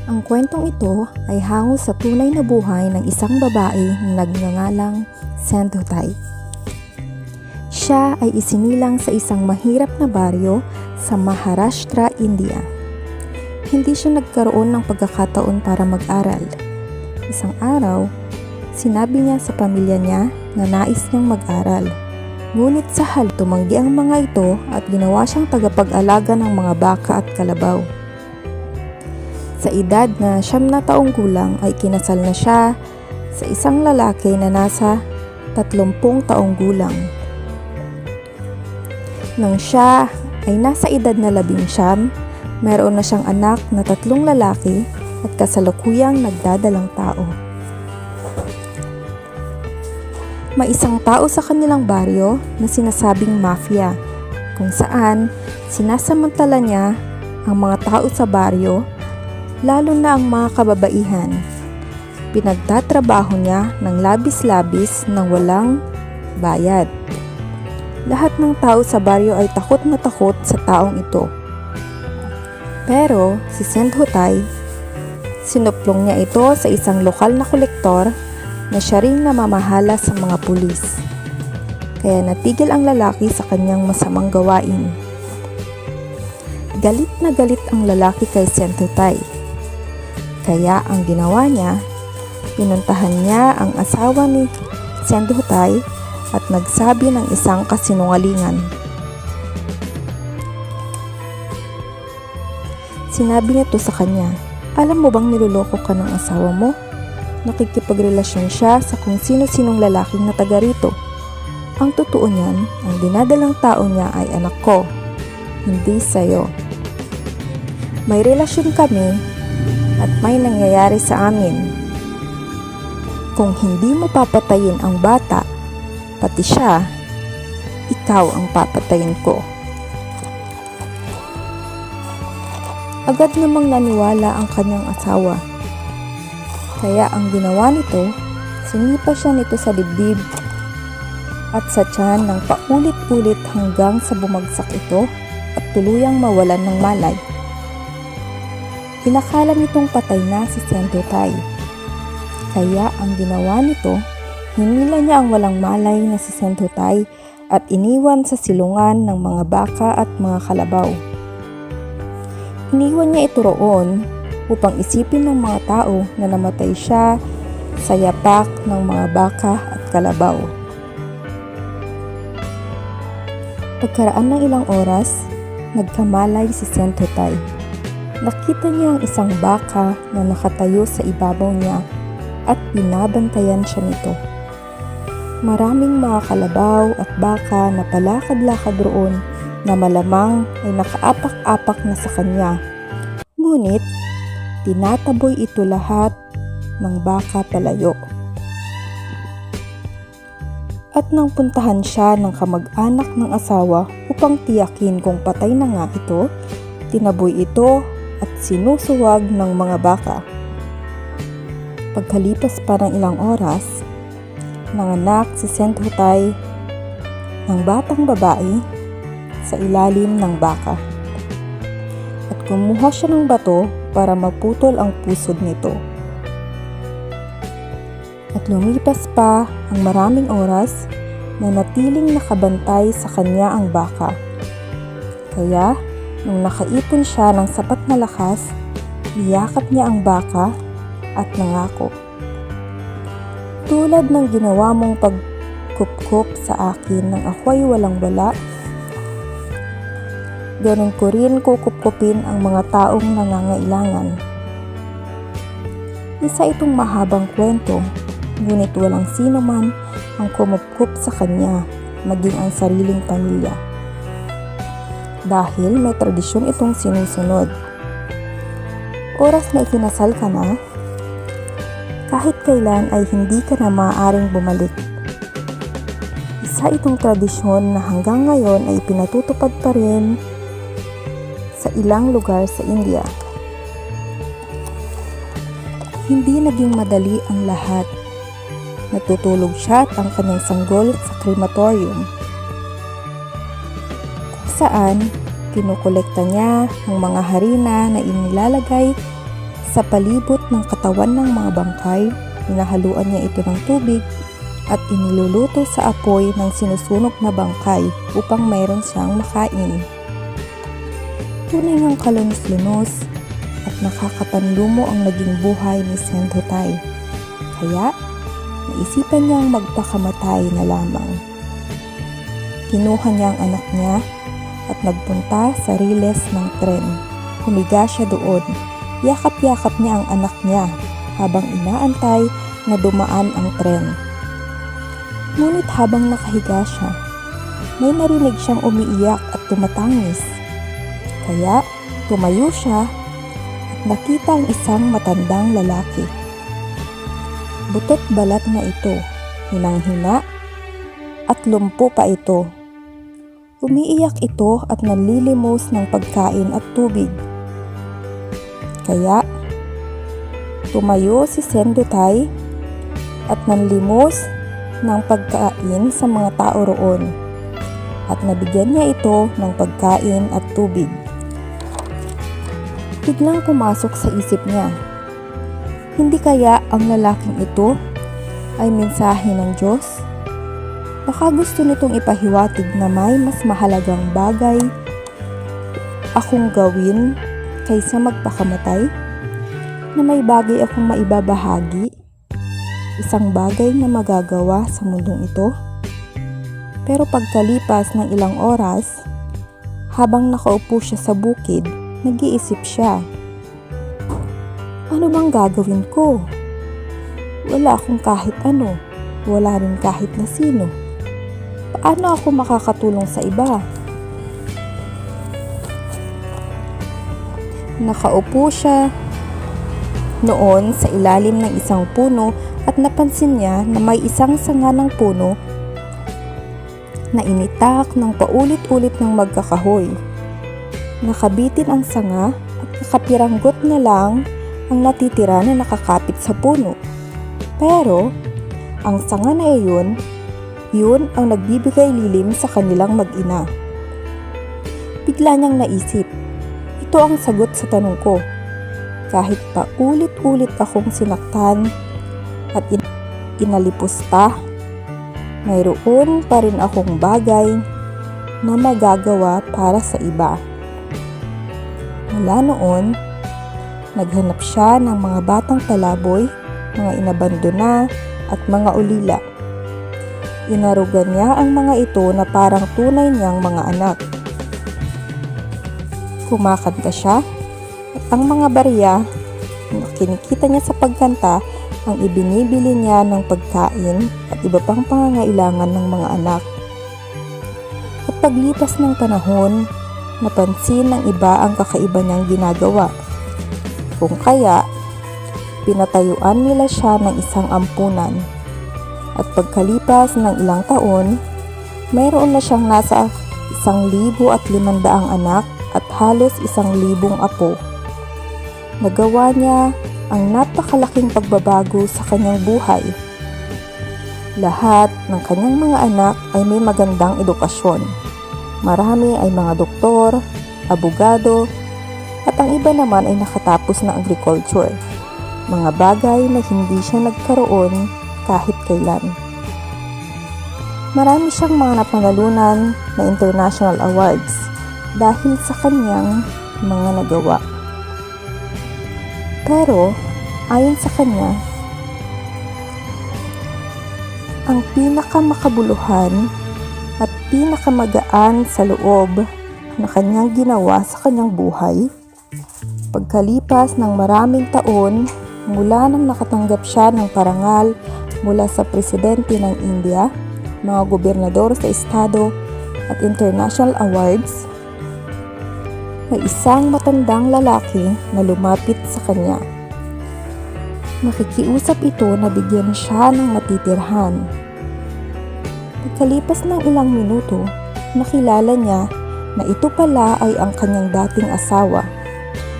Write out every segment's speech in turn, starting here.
Ang kwentong ito ay hango sa tunay na buhay ng isang babae na nagngangalang Sendhutay. Siya ay isinilang sa isang mahirap na baryo sa Maharashtra, India. Hindi siya nagkaroon ng pagkakataon para mag-aral. Isang araw, sinabi niya sa pamilya niya na nais niyang mag-aral. Ngunit sa hal tumanggi ang mga ito at ginawa siyang tagapag-alaga ng mga baka at kalabaw. Sa edad na 9 na taong gulang ay kinasal na siya sa isang lalaki na nasa 30 taong gulang. Nang siya ay nasa edad na 19, meron na siyang anak na 3 lalaki at kasalukuyang nagdadalang tao. May isang tao sa kanilang baryo na sinasabing mafia, kung saan sinasamantala niya ang mga tao sa baryo, lalo na ang mga kababaihan. Pinagtatrabaho niya ng labis-labis nang walang bayad. Lahat ng tao sa baryo ay takot na takot sa taong ito. Pero si Sendhutay, sinuplong niya ito sa isang lokal na kolektor na siya ring namamahala sa mga pulis. Kaya natigil ang lalaki sa kanyang masamang gawain. Galit na galit ang lalaki kay Sendhutay. Kaya ang ginawa niya, pinuntahan niya ang asawa ni Sendhutay at nagsabi ng isang kasinungalingan. Sinabi nito sa kanya, "Alam mo bang niloloko ka ng asawa mo? Nakikipagrelasyon siya sa kung sino-sinong lalaking na taga rito. Ang totoo niyan, ang dinadalang tao niya ay anak ko, hindi sa'yo. May relasyon kami at may nangyayari sa amin. Kung hindi mo papatayin ang bata, pati siya, ikaw ang papatayin ko." Agad namang naniwala ang kanyang asawa. Kaya ang ginawa nito, sinipa siya nito sa dibdib at sa tiyan ng paulit-ulit hanggang sa bumagsak ito at tuluyang mawalan ng malay. Inakala nitong patay na si Sendhutay. Kaya ang ginawa nito, hinila niya ang walang malay na si Sendhutay at iniwan sa silungan ng mga baka at mga kalabaw. Iniwan niya ito roon upang isipin ng mga tao na namatay siya sa yapak ng mga baka at kalabaw. Pagkaraan ng ilang oras, nagkamalay si Sendhutay. Nakita niya ang isang baka na nakatayo sa ibabaw niya at binabantayan siya nito. Maraming mga kalabaw at baka na palakad-lakad roon na malamang ay nakaapak-apak na sa kanya. Ngunit, tinataboy ito lahat ng baka palayo. At nang puntahan siya ng kamag-anak ng asawa upang tiyakin kung patay na nga ito, tinaboy ito at sinusuwag ng mga baka. Pagkalipas pa ng ilang oras, nanganak si Sendhutay ng batang babae sa ilalim ng baka. At kumuha siya ng bato para maputol ang pusod nito. At lumipas pa ang maraming oras na natiling nakabantay sa kanya ang baka. Kaya, nung nakaipon siya ng sapat na lakas, niyakap niya ang baka at nangako, "Tulad ng ginawa mong pagkupkup sa akin nang ako'y walang-wala, ganun ko rin kukupkupin ang mga taong nangangailangan." Isa itong mahabang kwento, ngunit walang sino man ang kumupkup sa kanya, maging ang sariling pamilya. Dahil may tradisyon itong sinusunod. Oras na ikinasal ka na, kahit kailan ay hindi ka na maaaring bumalik. Isa itong tradisyon na hanggang ngayon ay pinatutupad pa rin sa ilang lugar sa India. Hindi naging madali ang lahat. Natutulog siya at ang kanyang sanggol sa crematorium, kung saan kinukolekta niya ang mga harina na inilalagay Sa palibot ng katawan ng mga bangkay, hinahaluan niya ito ng tubig at iniluluto sa apoy ng sinusunog na bangkay upang mayroon siyang makain. Tunay ngang kalunos-lunos at nakakapanlumo ang naging buhay ni Sendhotay. Kaya, naisipan niyang magpakamatay na lamang. Kinuha niya ang anak niya at nagpunta sa riles ng tren. Humiga siya doon. Yakap-yakap niya ang anak niya habang inaantay na dumaan ang tren. Ngunit habang nakahiga siya, may narinig siyang umiiyak at tumatangis. Kaya tumayo siya at nakita ang isang matandang lalaki. Butot balat na ito, hinang-hina at lumpo pa ito. Umiiyak ito at nanlilimos ng pagkain at tubig. Kaya tumayo si Sendhotay at nanlimos ng pagkain sa mga tao roon at nabigyan niya ito ng pagkain at tubig. Biglang pumasok sa isip niya, hindi kaya ang lalaking ito ay mensahe ng Diyos? Baka gusto nitong ipahiwatig na may mas mahalagang bagay akong gawin kaysa magpakamatay? Na may bagay akong maibabahagi? Isang bagay na magagawa sa mundong ito? Pero pagkalipas ng ilang oras, habang nakaupo siya sa bukid, nag-iisip siya. Ano bang gagawin ko? Wala akong kahit ano. Wala rin kahit na sino. Paano ako makakatulong sa iba? Nakaupo siya noon sa ilalim ng isang puno at napansin niya na may isang sanga ng puno na initak ng paulit-ulit ng magkakahoy. Nakabitin ang sanga at nakapiranggot na lang ang natitira na nakakapit sa puno. Pero, ang sanga na iyon, yun ang nagbibigay lilim sa kanilang mag-ina. Bigla niyang naisip, ito ang sagot sa tanong ko. Kahit pa ulit-ulit akong sinaktan at inalipusta, mayroon pa rin akong bagay na magagawa para sa iba. Mula noon, naghanap siya ng mga batang palaboy, mga inabandona at mga ulila. Inarugan niya ang mga ito na parang tunay niyang mga anak. Kumakanta siya at ang mga barya na kinikita niya sa pagkanta ang ibinibili niya ng pagkain at iba pang pangangailangan ng mga anak. At paglipas ng panahon, napansin ng iba ang kakaiba niyang ginagawa. Kung kaya, pinatayuan nila siya ng isang ampunan. At pagkalipas ng ilang taon, mayroon na siyang nasa 1,500 anak at halos 1,000 apo. Nagawa niya ang napakalaking pagbabago sa kanyang buhay. Lahat ng kanyang mga anak ay may magandang edukasyon. Marami ay mga doktor, abogado, at ang iba naman ay nakatapos ng agriculture. Mga bagay na hindi siya nagkaroon kahit kailan. Marami siyang mga napanalunan na international awards dahil sa kanyang mga nagawa. Pero, ayon sa kanya, ang pinakamakabuluhan at pinakamagaan sa loob na kanyang ginawa sa kanyang buhay, pagkalipas ng maraming taon mula nang nakatanggap siya ng parangal mula sa presidente ng India, mga gobernador sa estado at international awards, may isang matandang lalaki na lumapit sa kanya. Nakikiusap ito na bigyan siya ng matitirhan. Pagkalipas ng ilang minuto, nakilala niya na ito pala ay ang kanyang dating asawa,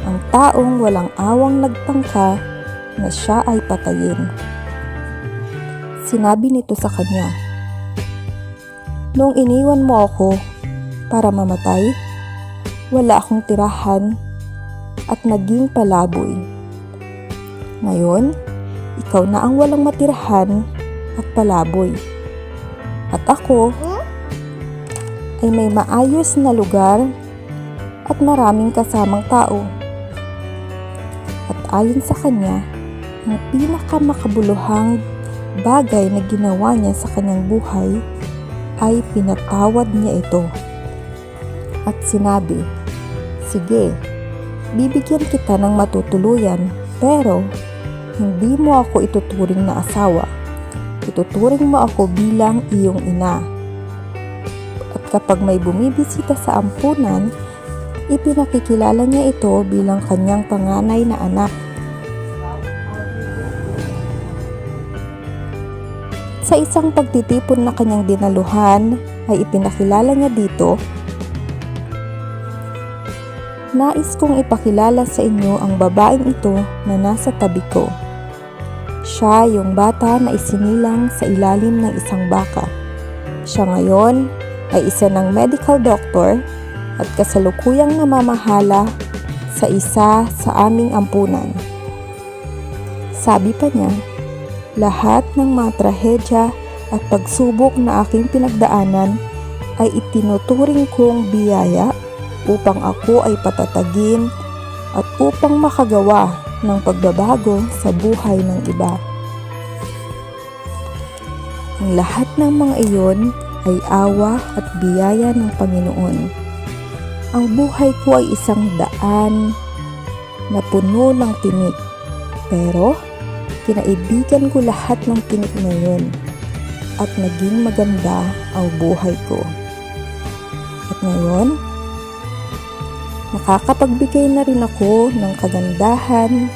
ang taong walang awang nagtangka na siya ay patayin. Sinabi nito sa kanya, "Noong iniwan mo ako para mamatay, wala akong tirahan at naging palaboy. Ngayon, ikaw na ang walang matirahan at palaboy. At ako ay may maayos na lugar at maraming kasamang tao. At ayon sa kanya, ang pinakamakabuluhang bagay na ginawa niya sa kanyang buhay ay pinatawad niya ito. At sinabi, "Sige, bibigyan kita ng matutuluyan, pero hindi mo ako ituturing na asawa. Ituturing mo ako bilang iyong ina. At kapag may bumibisita sa ampunan, ipinakikilala niya ito bilang kanyang panganay na anak." Sa isang pagtitipon na kanyang dinaluhan, ay ipinakilala niya dito, "Nais kong ipakilala sa inyo ang babaeng ito na nasa tabi ko. Siya yung bata na isinilang sa ilalim ng isang baka. Siya ngayon ay isa ng medical doctor at kasalukuyang namamahala sa isa sa aming ampunan." Sabi pa niya, "Lahat ng mga trahedya at pagsubok na aking pinagdaanan ay itinuturing kong biyaya upang ako ay patatagin at upang makagawa ng pagbabago sa buhay ng iba. Ang lahat ng mga iyon ay awa at biyaya ng Panginoon. Ang buhay ko ay isang daan na puno ng tinik, pero kinaibigan ko lahat ng tinik na yun at naging maganda ang buhay ko. At ngayon, nakakapagbigay na rin ako ng kagandahan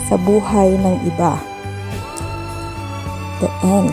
sa buhay ng iba." The end.